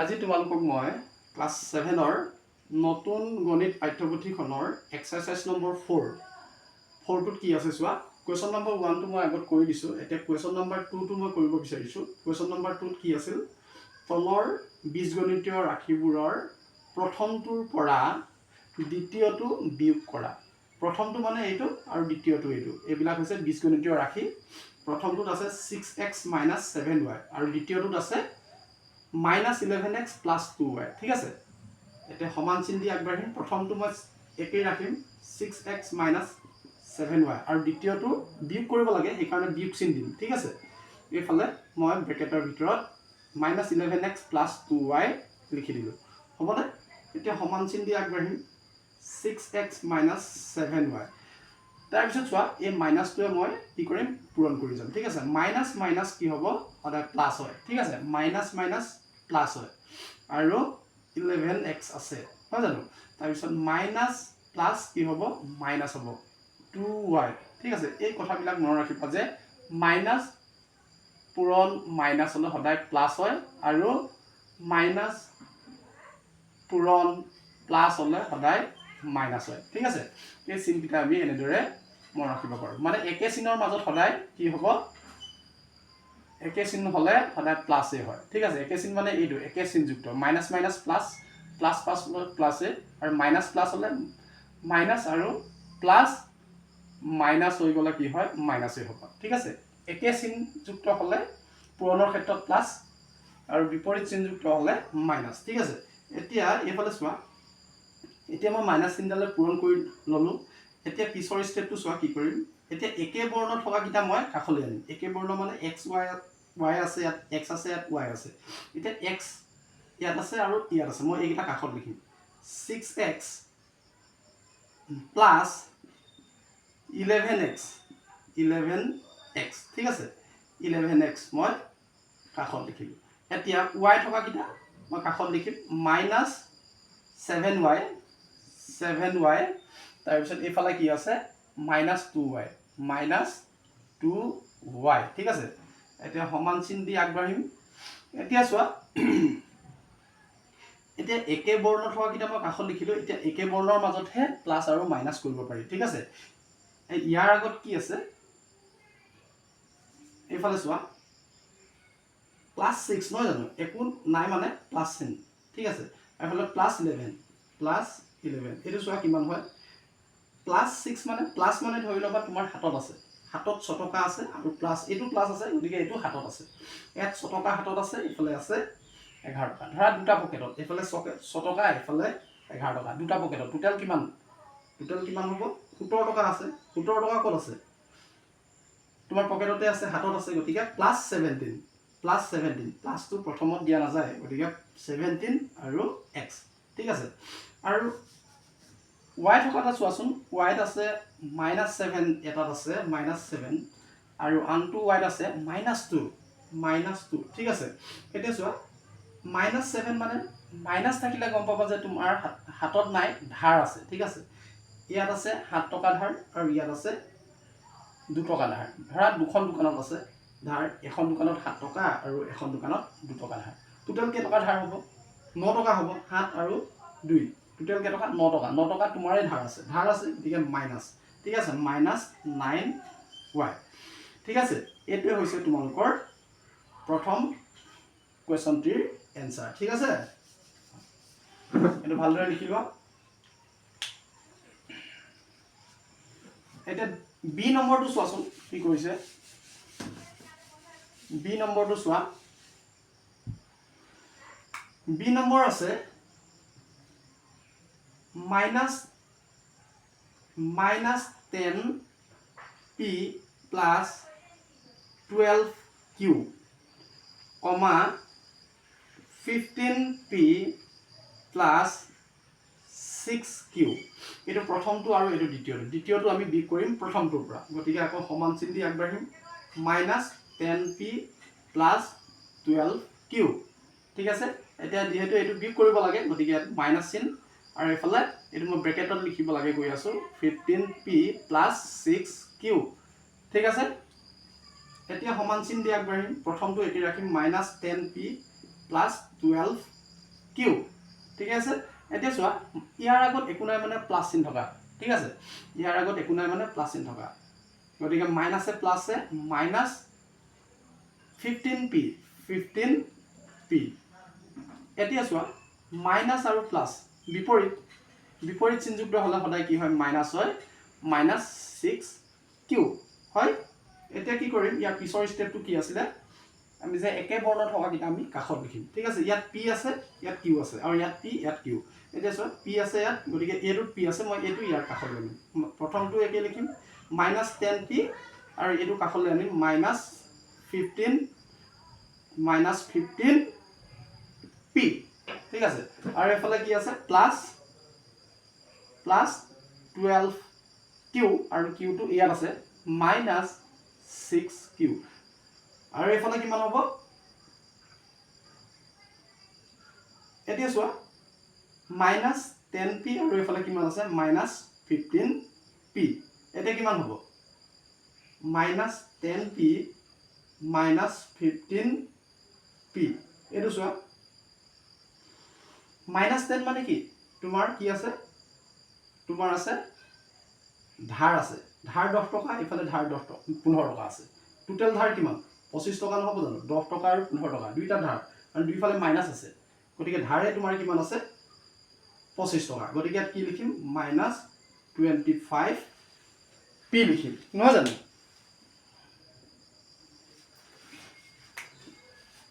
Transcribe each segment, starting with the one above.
আজি তোমালোকক মই ক্লাছ 7ৰ নতুন গণিত পাঠ্যপুথিখনৰ এক্সাৰসাইজ নম্বৰ 4টোত কি আছে চোৱা। কুৱেশ্যন নম্বৰ 1টো মই আগত কৰি দিছোঁ। এতিয়া কুৱেশ্যন নম্বৰ 2টো মই কৰিব বিচাৰিছোঁ। কুৱেশ্যন নম্বৰ 2ত কি আছিল? তলৰ বীজগণিতীয় ৰাশিবোৰৰ প্ৰথমটোৰ পৰা দ্বিতীয়টো বিয়োগ কৰা। প্ৰথমটো মানে এইটো আৰু দ্বিতীয়টো এইটো। এইবিলাক হৈছে বীজগণিতীয় ৰাশি। প্ৰথমটোত আছে 6x - 7y আৰু দ্বিতীয়টোত আছে -11x + 2y। ঠিক আছে, এতিয়া সমান চিন দি আগবাঢ়িম। প্ৰথমটো মই একেই ৰাখিম 6x - 7y আৰু দ্বিতীয়টো বিয়োগ কৰিব লাগে, সেইকাৰণে বিয়োগ চিন দিম। ঠিক আছে, এইফালে মই ব্ৰেকেটৰ ভিতৰত -11x + 2y লিখি দিলোঁ। হ'বনে? এতিয়া সমান চিন দি আগবাঢ়িম 6x - 7y। তাৰপিছত চোৱা, এই মাইনাছটোৱে মই কি কৰিম? পূৰণ কৰি যাম। ঠিক আছে, মাইনাছ মাইনাছ কি হ'ব? সদায় প্লাছ হয়। ঠিক আছে, মাইনাছ মাইনাছ প্লাছ হয় আৰু 11x আছে, হয় জানো? তাৰপিছত মাইনাছ প্লাছ কি হ'ব? মাইনাছ হ'ব 2y। ঠিক আছে, এই কথাবিলাক মনত ৰাখিবা যে মাইনাছ পূৰণ মাইনাছ হ'লে সদায় প্লাছ হয় আৰু মাইনাছ পূৰণ প্লাছ হ'লে সদায় মাইনাছ হয়। ঠিক আছে, এই চিনকেইটা আমি এনেদৰে মনত ৰাখিব পাৰোঁ। মানে একে চিনৰ মাজত সদায় কি হ'ব? একে চিন হ'লে সদায় প্লাছেই হয়। ঠিক আছে, একে চিন মানে এইটো একে চিনযুক্ত minus minus plus, plus plus হ'লে প্লাছে আৰু মাইনাছ প্লাছ হ'লে মাইনাছ আৰু প্লাছ মাইনাছ হৈ গ'লে কি হয়? মাইনাছেই হ'ব। ঠিক আছে, একে চিনযুক্ত হ'লে পূৰণৰ ক্ষেত্ৰত প্লাছ আৰু বিপৰীত চিনযুক্ত হ'লে মাইনাছ। ঠিক আছে, এতিয়া এইফালে চোৱা, এতিয়া মই মাইনাছ চিনডালে পূৰণ কৰি ল'লোঁ। এতিয়া পিছৰ ষ্টেপটো চোৱা কি কৰিম। এতিয়া একে বৰ্ণ থকাকেইটা মই কাষলৈ আনিম। একে বৰ্ণ মানে x y আছে, ইয়াত x আছে, ইয়াত y আছে। এতিয়া x ইয়াত আছে আৰু ইয়াত আছে, মই এইকেইটা কাষত লিখিম 6x + 11x। ঠিক আছে, 11x মই কাষত লিখিলোঁ। এতিয়া y থকাকেইটা মই কাষত লিখিম -7y, তাৰপিছত এইফালে কি আছে? -2y, -2y। ঠিক আছে, এতিয়া সমান চিন দি আগবাঢ়িম। এতিয়া চোৱা, এতিয়া একে বৰ্ণ থকাকেইটা মই কাষত লিখিলোঁ। এতিয়া একে বৰ্ণৰ মাজতহে প্লাছ আৰু মাইনাছ কৰিব পাৰি। ঠিক আছে, ইয়াৰ আগত কি আছে? এইফালে চোৱা, +6 নহয় জানো? একো নাই মানে প্লাছ চিন। ঠিক আছে, এইফালে +11, এইটো চোৱা কিমান হয়? +6 মানে প্লাছ মানে ধৰি ল'বা তোমাৰ হাতত আছে, হাতত 6 টকা আছে আৰু প্লাছ এইটো প্লাছ আছে, গতিকে এইটো হাতত আছে। ইয়াত 6 টকা হাতত আছে, এইফালে আছে 11 টকা। ধৰা দুটা পকেটত, এইফালে 6 টকা, এইফালে 11 টকা, দুটা পকেটত টোটেল কিমান হ'ব? 17 টকা আছে। 17 টকা ক'ত আছে? তোমাৰ পকেটতে আছে, হাতত আছে, গতিকে +17। প্লাছটো প্ৰথমত দিয়া নাযায়, গতিকে 17 আৰু x। ঠিক আছে, আৰু y থকাটা চোৱাচোন, yত আছে -7, এটাত আছে -7 আৰু আনটো yত আছে -2। ঠিক আছে, এতিয়া চোৱা, -7 মানে মাইনাছ থাকিলে গম পাবা যে তোমাৰ হাতত নাই, ধাৰ আছে। ঠিক আছে, ইয়াত আছে 7 টকা ধাৰ আৰু ইয়াত আছে 2 টকা ধাৰ। ধৰা দুখন দোকানত আছে ধাৰ, এখন দোকানত 7 টকা আৰু এখন দোকানত 2 টকা ধাৰ। টোটেল কেইটকা ধাৰ হ'ব? 9 টকা হ'ব। 7 আৰু 2, টোটেল কেইটকা? 9 টকা। 9 টকা তোমাৰে ধাৰ আছে, গতিকে মাইনাছ। ঠিক আছে, -9y। ঠিক আছে, এইটোৱে হৈছে তোমালোকৰ প্ৰথম কুৱেশ্যনটিৰ এনচাৰ। ঠিক আছে, এইটো ভালদৰে লিখি লোৱা। এতিয়া বি নম্বৰটো চোৱাচোন কি কৰিছে। বি নম্বৰটো চোৱা, বি নম্বৰ আছে -10p + 12q, 15p + 6q। এইটো প্ৰথমটো আৰু এইটো দ্বিতীয়টো আমি বিয়োগ কৰিম প্ৰথমটোৰ পৰা, গতিকে আকৌ সমান চিন দি আগবাঢ়িম -10p + 12q। ঠিক আছে, এতিয়া যিহেতু এইটো বিয়োগ কৰিব লাগে, গতিকে ইয়াত মাইনাছ চিন আৰু এইফালে এইটো মই ব্ৰেকেটত লিখিব লাগে গৈ আছোঁ 15p + 6q। ঠিক আছে, এতিয়া সমান চিন দি আগবাঢ়িম। প্ৰথমটো একে ৰাখিম -10p + 12 কিউ ঠিক আছে এতিয়া চোৱা ইয়াৰ আগত একো নাই মানে প্লাছ চিন থকা ঠিক আছে ইয়াৰ আগত একো নাই মানে প্লাছ চিন থকা গতিকে মাইনাছে প্লাছে মাইনাছ 15p 15p এতিয়া চোৱা মাইনাছ আৰু প্লাছ বিপৰীত চিনযুক্ত হ'লে সদায় কি হয় মাইনাছ হয় মাইনাছ 6q হয় এতিয়া কি কৰিম ইয়াৰ পিছৰ ষ্টেপটো কি আছিলে আমি যে একে বৰ্ণ থকা কিটা আমি কাষত লিখিম ঠিক আছে ইয়াত p আছে ইয়াত q আছে আৰু ইয়াত p ইয়াত q এতিয়া চোৱা p আছে ইয়াত গতিকে এটোত p আছে মই এটো ইয়াৰ কাষত লিখিম প্ৰথমটো একে লিখিম -10p আৰু এটো কাষলৈ আনিম -15p ঠিক আছে আৰু এফালে কি আছে প্লাছ 12q আৰু q টো ইয়াত আছে -6q আৰু এফালে কিমান হ'ব এতিয়া চোৱা -10p আৰু এফালে কিমান আছে -15p এতিয়া কিমান হ'ব -10p -15p এটো চোৱা -10 মানে কি তোমাৰ কি আছে তোমাৰ আছে ধাৰ 10 টকা ইফালে ধাৰ 15 টকা আছে টোটাল ধাৰ কিমান 25 টকা নহব জানো 10 টকা আৰু 15 টকা দুইটা ধাৰ আৰু দুইফালে মাইনাস আছে গতিকে ধাৰে তোমাৰ কিমান আছে 25 টকা গতিকে ইয়াত কি লিখিম -25p লিখিম নহয় জানো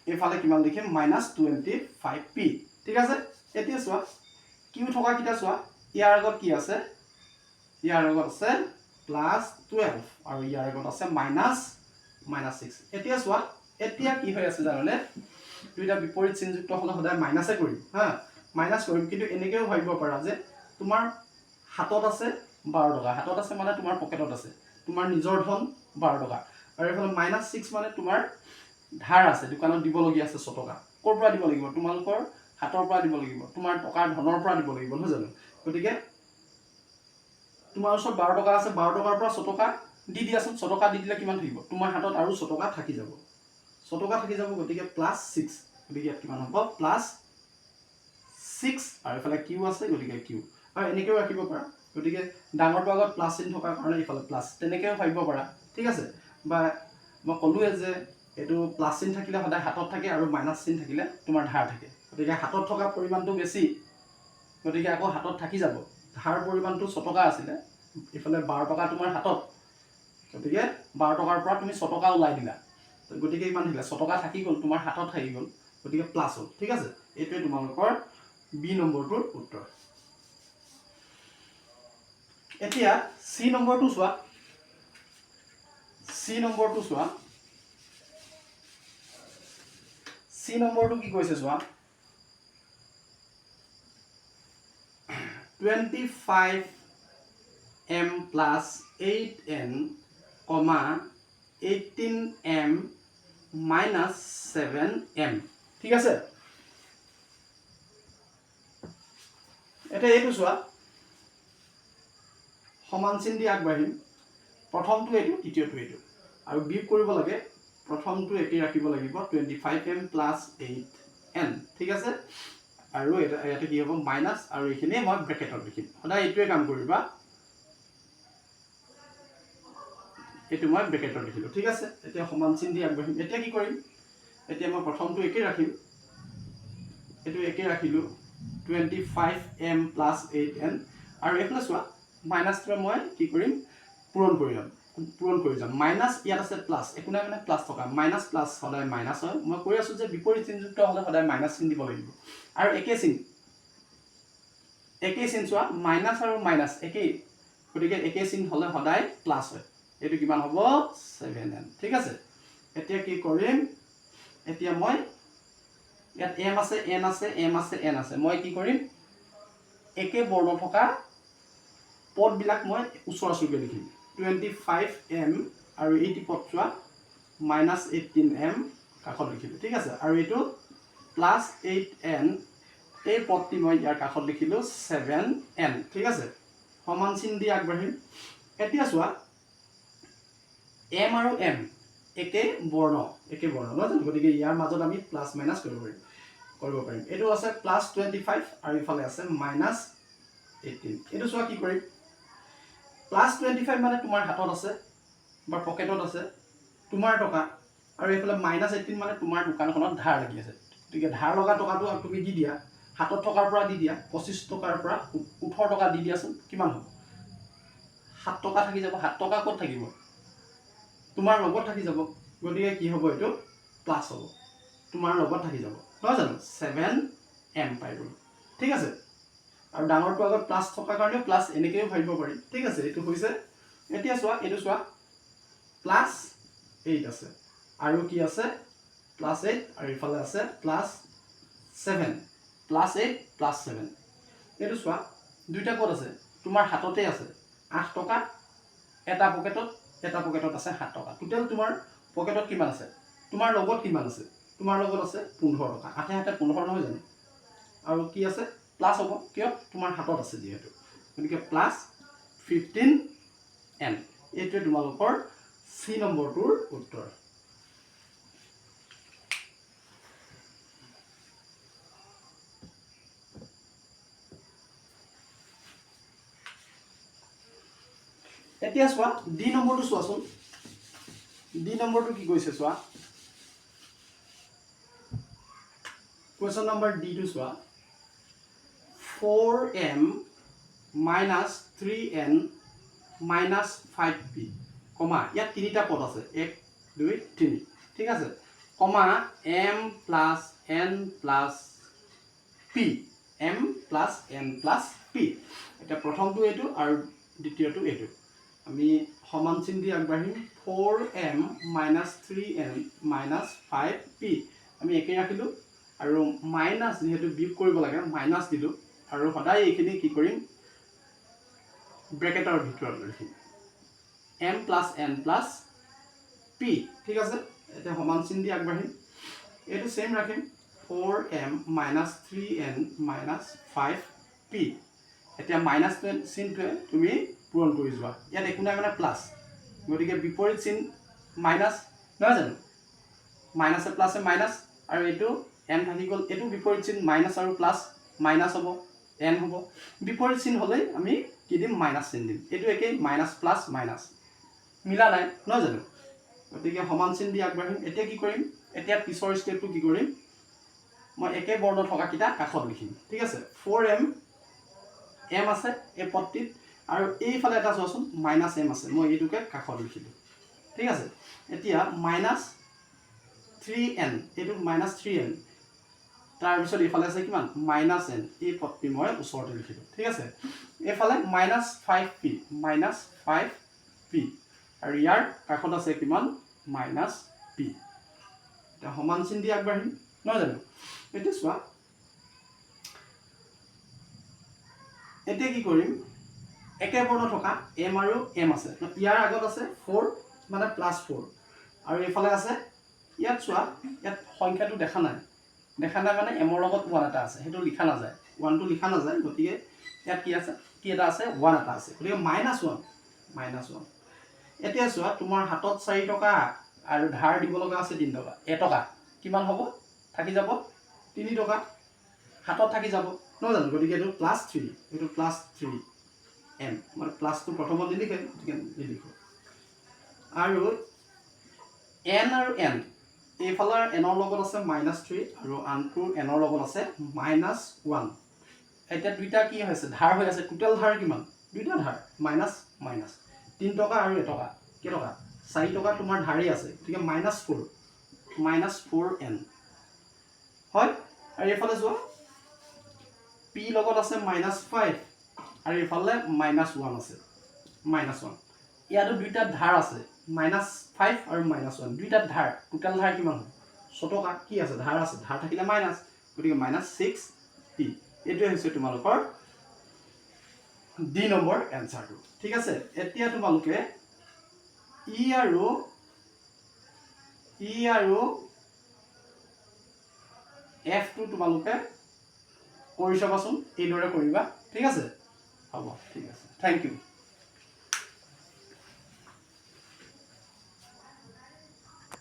এফালে কিমান লিখিম -25p ঠিক আছে এতিয়া চোৱা কিউ থকা কিটা চোৱা ইয়াৰ আগত কি আছে ইয়াৰ আগত আছে +12 আৰু ইয়াৰ আগত আছে -6 এতিয়া চোৱা এতিয়া কি হৈ আছে জাননে দুইটা বিপৰীত চিনযুক্ত হলে সদায় মাইনাসে কৰিম হা মাইনাস কৰিম কিন্তু এনেকেও ভাবিব পাৰা যে তোমাৰ হাতত আছে 12 টকা হাতত আছে মানে তোমাৰ পকেটত আছে তোমাৰ নিজৰ ধন 12 টকা আৰু এফালে -6 মানে তোমাৰ ধাৰ আছে দোকানত দিব লগিয়া আছে 100 টকা কৰ পৰা দিব লাগিব তোমালোকৰ হাতৰ পৰা দিব লাগিব তোমাৰ টকাৰ ধনৰ পৰা দিব লাগিব নহয় জানো গতিকে তোমাৰ ওচৰত 12 টকা আছে 12 টকাৰ পৰা 100 টকা দি দিয়াচোন 100 টকা দি দিলে কিমান থাকিব তোমাৰ হাতত আৰু 100 টকা থাকি যাব 100 টকা থাকি যাব গতিকে +6 গতিকে ইয়াত কিমান হ'ব +6 আৰু এফালে কিউ আছে গতিকে কিউ আৰু এনেকেও ৰাখিব পাৰা গতিকে ডাঙৰটো আগত প্লাছ চিন থকাৰ কাৰণে ইফালে প্লাছ তেনেকেও ভাবিব পাৰা ঠিক আছে বা মই ক'লোৱে যে এটো প্লাছ চিন থাকিলে সদায় হাতত থাকে আৰু মাইনাস চিন থাকিলে তোমাৰ ধাৰ থাকে গতিকে হাতত থকা পৰিমাণটো বেছি গতিকে আকৌ হাতত থাকি যাব ধাৰ পৰিমাণটো 100 টকা আছিল ইফালে 12 টকা তোমাৰ হাতত গতিকে 12 টকাৰ পৰা তুমি 100 টকা ওলাই দিলা গতিকে ইমান দিলা 100 টকা থাকি গল তোমাৰ হাতত থাকি গল গতিকে প্লাস হল ঠিক আছে এইটোৱে তোমালোকৰ বি নম্বৰটোৰ উত্তৰ এতিয়া সি নম্বৰটো চোৱা সি নম্বৰটো কি কৈছে চোৱা 25m plus 8n, 18m minus 7m. ঠিক আছে এটা এইটো চোৱা সমান চিন দি আগবাঢ়িম প্ৰথমটো এইটো দ্বিতীয়টো এইটো আৰু বিয়োগ কৰিব লাগে প্ৰথমটো একে ৰাখিব লাগিব 25m plus 8n ঠিক আছে আৰু এটা কি হ'ব মাইনাস আৰু এখিনি মই ব্ৰেকেটত লিখিম সদায় এইটোৱে কাম কৰিবা এটো মই ব্ৰেকেটত লিখিলো ঠিক আছে এতিয়া সমান চিন দি আগবাঢ়িম এতিয়া কি কৰিম এতিয়া মই প্ৰথমটো একে ৰাখিম এটো একে ৰাখিলো 25m plus 8n আৰু এফালে চোৱা মাইনাসটো মই কি কৰিম পূৰণ কৰি যাম মাইনাস ইয়াত আছে প্লাস একো নাই মানে প্লাস থকা মাইনাস প্লাস সদায় মাইনাস হয় মই কৈ আছো যে বিপৰীত চিনযুক্ত হলে সদায় মাইনাস চিন দিব লাগিব আৰু একে চিন চোৱা মাইনাস আৰু মাইনাস একে গতিকে একে চিন হলে সদায় প্লাস হয় এটো কিমান হ'ব 7n ঠিক আছে এতিয়া কি কৰিম এতিয়া মই ইয়াত m আছে n আছে m আছে n আছে মই কি কৰিম একে বৰ্ণ থকা পদ বিলাক মই উচৰাচুৰকে লিখিম 25m আৰু এইটি পদ চোৱা -18m কাষত লিখিলো ঠিক আছে আৰু এটো +8n এই পদটি মই ইয়াৰ কাষত লিখিলো 7n ঠিক আছে সমান চিন দি আগবাঢ়িম এতিয়া চোৱা m আৰু m একে বৰ্ণ নহয় গতিকে ইয়াৰ মাজত আমি প্লাস মাইনাস কৰিব পাৰিম কৰিব পাৰিম এইটো আছে +25 আৰু ইফালে আছে -18 এইটো চোৱা কি কৰিম +25 মানে তোমাৰ হাতত আছে বা পকেটত আছে তোমাৰ টকা আৰু এইফালে -18 মানে তোমাৰ দোকানখনত ধাৰ লাগি আছে গতিকে ধাৰ লগা টকাটো তুমি দি দিয়া হাতত টকাৰ পৰা দি দিয়া 25 টকাৰ পৰা 18 টকা দি দিয়াচোন কিমান হ'ব 7 টকা থাকি যাব 7 টকা ক'ত থাকিব তোমাৰ লগত থাকি যাব গতিকে কি হ'ব এইটো প্লাস হ'ব তোমাৰ লগত থাকি যাব নহয় জানো 7m পাই গ'ল ঠিক আছে আৰু ডাঙৰটো আগত প্লাস থকাৰ কাৰণে প্লাস এনেকৈও ভাবিব পাৰি ঠিক আছে এইটো হৈছে এতিয়া চোৱা এইটো চোৱা +8 আছে আৰু কি আছে +8 আৰু ইফালে আছে +7 +8 +7 এইটো চোৱা দুইটা ক'ত আছে তোমাৰ হাততে আছে 8 টকা এটা পকেটত আছে 7 টকা টোটাল তোমাৰ পকেটত কিমান আছে তোমাৰ লগত কিমান আছে তোমাৰ লগত আছে 15 টকা 8 হাতে 15 নহয় জানো আৰু কি আছে প্লাস হ'ব কিয় তোমাৰ হাতত আছে যেহেতু গতিকে +15m এইটোৱে তোমালোকৰ সি নম্বৰটোৰ উত্তৰ এতিয়া চোৱা ডি নম্বৰটো চোৱাচোন ডি নম্বৰটো কি কৈছে চোৱা question number D to চোৱা 4m minus 3n minus 5p কমা ইয়াত তিনিটা পদ আছে 1 2 3 ঠিক আছে কমা m plus n plus p m plus n plus p এটা প্ৰথমটো এইটো আৰু দ্বিতীয়টো এইটো আমি সমান চিন দি আগবাঢ়িম 4m minus 3n minus 5p আমি একে ৰাখিলো আৰু মাইনাস যেহেতু বিয়োগ কৰিব লাগে মাইনাস দিলো আৰু সদায় এইখিনি কি কৰিম ব্ৰেকেটৰ ভিতৰত ৰাখিম m plus n plus p ঠিক আছে এটা সমান চিন দি আগবাঢ়িম এইটো সেম ৰাখিম 4m minus 3n minus 5p এতিয়া মাইনাস চিনটোৱে তুমি পূৰণ কৰি যোৱা ইয়াত একো নাই মানে প্লাস গতিকে বিপৰীত চিন মাইনাস নহয় জানো মাইনাসে প্লাসে মাইনাস আৰু এইটো n থাকি গ'ল এইটো বিপৰীত চিন মাইনাস আৰু প্লাস মাইনাস হ'ব n হ'ব বিপৰীত চিন হ'লে আমি কি দিম মাইনাস চিন দিম এইটো একে মাইনাস প্লাস মাইনাস মিলা নাই নহয় জানো গতিকে সমান চিন দি আগবাঢ়িম এতিয়া কি কৰিম এতিয়া পিছৰ ষ্টেপটো কি কৰিম মই একে বৰ্ণ থকা কিটা কাষত লিখিম ঠিক আছে 4m m আছে এই পদটিত আৰু এইফালে এটা চোৱাচোন -m আছে মই এইটোকে কাষত লিখিলো ঠিক আছে এতিয়া -3n এইটো -3n তাৰ পিছত ইফালে আছে কিমান -n এই পদটি মই ওচৰতে লিখিলো ঠিক আছে এইফালে -5p -5p আৰু ইয়াৰ কাষত আছে কিমান -p এটা সমান চিন দি আগবাঢ়িম নহয় জানো এতিয়া চোৱা এতিয়া কি কৰিম একে বৰ্ণ থকা m আৰু m আছে ইয়াৰ আগত আছে 4 মানে +4 আৰু এইফালে আছে ইয়াত চোৱা ইয়াত সংখ্যাটো দেখা নাই মানে m ৰ লগত 1 এটা আছে হেতু লিখা না যায় 1 টো লিখা না যায় গতিকে ইয়াত কি আছে কি এটা আছে 1 এটা আছে গতিকে -1 এতিয়া চোৱা তোমাৰ হাতত 4 টকা আৰু ধাৰ দিব লগা আছে 3 টকা 1 টকা কিমান হ'ব থাকি যাব 3 টকা হাতত থাকি যাব নহয় জানো গতিকে এইটো +3 এইটো +3m মানে প্লাসটো প্ৰথমত লিখে লিখো আৰু n আৰু n এইফালৰ n ৰ লগত আছে -3 আৰু আনটো n ৰ লগত আছে -1 এতিয়া দুইটা কি হৈছে ধাৰ হৈ আছে টোটাল ধাৰ কিমান দুইটা ধাৰ মাইনাস 3 টকা আৰু 1 টকা কি টকা 4 টকা তোমাৰ ধাৰই আছে গতিকে -4n হয় আৰু এইফালে যোৱা p লগত আছে -5 আৰু এইফালে -1 আছে -1 ইয়াতো দুইটা ধাৰ আছে -5 আৰু -1 দুইটা ধাৰ টোটাল ধাৰ কিমান হ'ব 6 টকা কি আছে ধাৰ থাকিলে মাইনাস গতিকে -6p এইটো হৈছে তোমালোকৰ ডি নম্বৰ এনসাৰটো ঠিক আছে এতিয়া তোমালোকে ই আৰু f টো তোমালোকে কৰি চাবাচোন এইদৰে কৰিবা ঠিক আছে হ'ব ঠিক আছে থ্যাংক ইউ